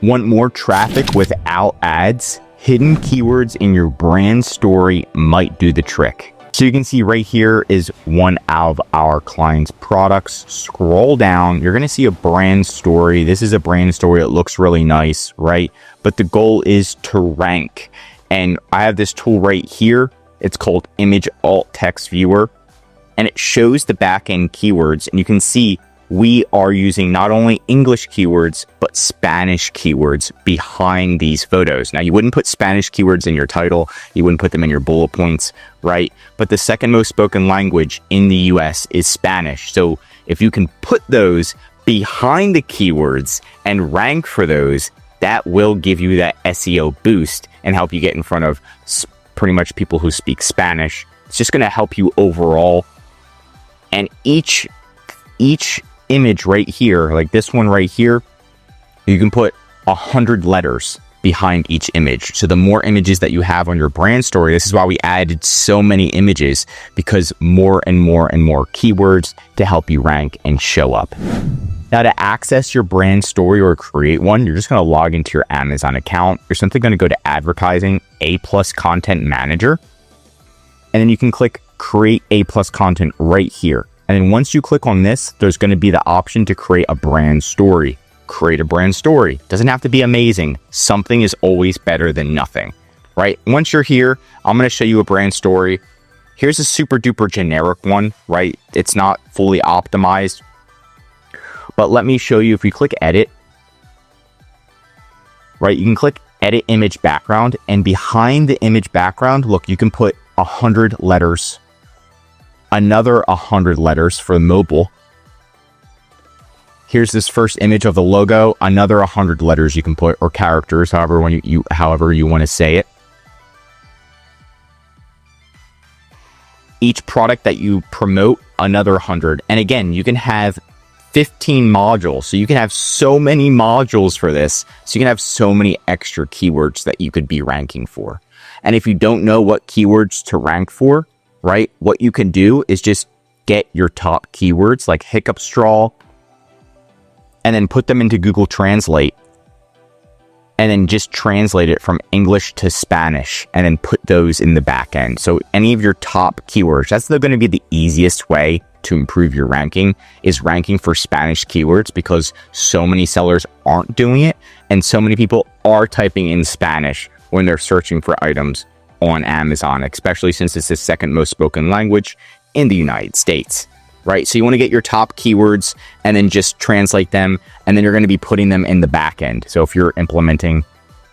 Want more traffic without ads? Hidden keywords in your brand story might do the trick. So you can see right here is one of our client's products. Scroll down, you're gonna see a brand story. This is a brand story, it looks really nice, right? But the goal is to rank. And I have this tool right here. It's called Image Alt Text Viewer. And it shows the backend keywords. And you can see we are using not only English keywords, but Spanish keywords behind these photos. Now, you wouldn't put Spanish keywords in your title. You wouldn't put them in your bullet points, right? But the second most spoken language in the US is Spanish. So if you can put those behind the keywords and rank for those, that will give you that SEO boost and help you get in front of pretty much people who speak Spanish. It's just going to help you overall. And each image right here, like this one right here, you can put 100 letters behind each image. So the more images that you have on your brand story, this is why we added so many images, because more and more and more keywords to help you rank and show up. Now, to access your brand story or create one, you're just going to log into your Amazon account. You're simply going to go to Advertising, A+ Content Manager, and then you can click Create A+ Content right here. And then once you click on this, there's going to be the option to create a brand story. Create a brand story. Doesn't have to be amazing. Something is always better than nothing, right? Once you're here, I'm going to show you a brand story. Here's a super duper generic one, right? It's not fully optimized. But let me show you, if we click edit, right? You can click edit image background, and behind the image background, look, you can put 100 letters. Another 100 letters for mobile. Here's this first image of the logo, another 100 letters you can put, or characters, however you want to say it. Each product that you promote, another 100. And again, you can have 15 modules. So you can have so many modules for this. So you can have so many extra keywords that you could be ranking for. And if you don't know what keywords to rank for, right, what you can do is just get your top keywords like hiccup straw and then put them into Google Translate and then just translate it from English to Spanish and then put those in the back end. So any of your top keywords, that's going to be the easiest way to improve your ranking, is ranking for Spanish keywords, because so many sellers aren't doing it and so many people are typing in Spanish when they're searching for items on Amazon, especially since it's the second most spoken language in the United States, right? So you want to get your top keywords and then just translate them, and then you're going to be putting them in the back end. So if you're implementing,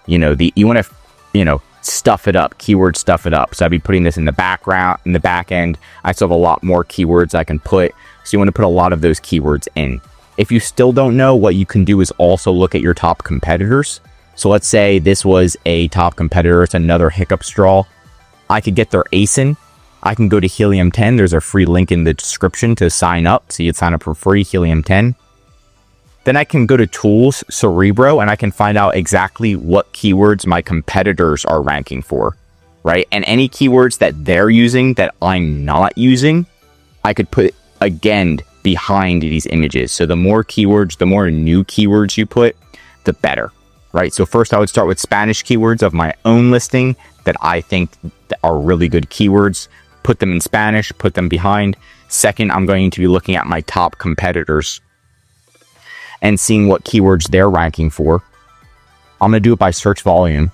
you want to, stuff it up, keyword stuff it up. So I'd be putting this in the background, in the back end. I still have a lot more keywords I can put. So you want to put a lot of those keywords in. If you still don't know, what you can do is also look at your top competitors. So let's say this was a top competitor. It's another hiccup straw. I could get their ASIN. I can go to Helium 10. There's a free link in the description to sign up. So you'd sign up for free, Helium 10. Then I can go to Tools, Cerebro, and I can find out exactly what keywords my competitors are ranking for, right? And any keywords that they're using that I'm not using, I could put, again, behind these images. So the more keywords, the more new keywords you put, the better. Right? So first I would start with Spanish keywords of my own listing that I think are really good keywords, put them in Spanish, put them behind. Second, I'm going to be looking at my top competitors and seeing what keywords they're ranking for. I'm going to do it by search volume.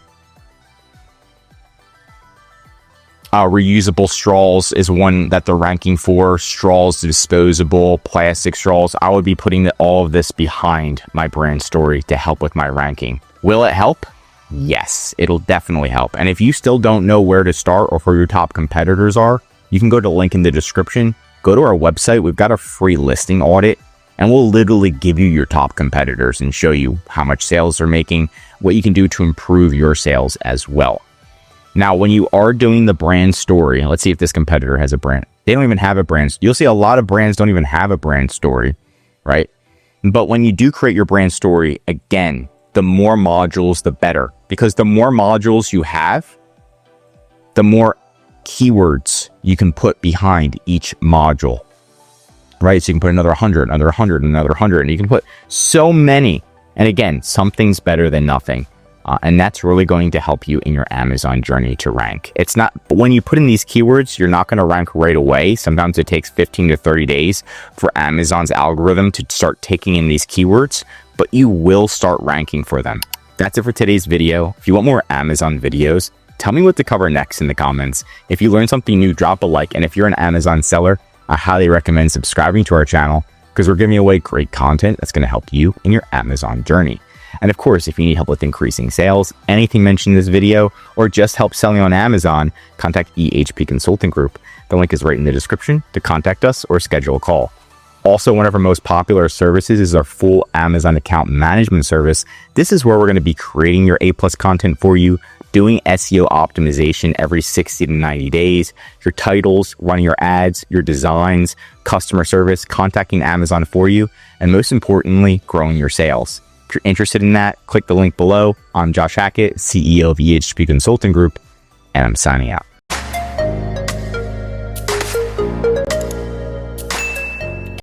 Reusable straws is one that they're ranking for. Straws, disposable, plastic straws. I would be putting all of this behind my brand story to help with my ranking. Will it help? Yes, it'll definitely help. And if you still don't know where to start or who your top competitors are, you can go to the link in the description. Go to our website. We've got a free listing audit, and we'll literally give you your top competitors and show you how much sales they're making, what you can do to improve your sales as well. Now, when you are doing the brand story, let's see if this competitor has a brand. They don't even have a brand. You'll see a lot of brands don't even have a brand story, right? But when you do create your brand story, again, the more modules, the better. Because the more modules you have, the more keywords you can put behind each module, right? So you can put another 100, another 100, another 100, and you can put so many And again, something's better than nothing. And that's really going to help you in your Amazon journey to rank. It's not, when you put in these keywords, you're not going to rank right away. Sometimes it takes 15 to 30 days for Amazon's algorithm to start taking in these keywords, but you will start ranking for them. That's it for today's video. If you want more Amazon videos, tell me what to cover next in the comments. If you learned something new, drop a like. And if you're an Amazon seller, I highly recommend subscribing to our channel because we're giving away great content that's going to help you in your Amazon journey. And of course, if you need help with increasing sales, anything mentioned in this video, or just help selling on Amazon, contact EHP Consulting Group. The link is right in the description to contact us or schedule a call. Also, one of our most popular services is our full Amazon account management service. This is where we're going to be creating your A+ content for you, doing SEO optimization every 60 to 90 days, your titles, running your ads, your designs, customer service, contacting Amazon for you, and most importantly, growing your sales. If you're interested in that, click the link below. I'm Josh Hackett, CEO of EHP Consulting Group, and I'm signing out.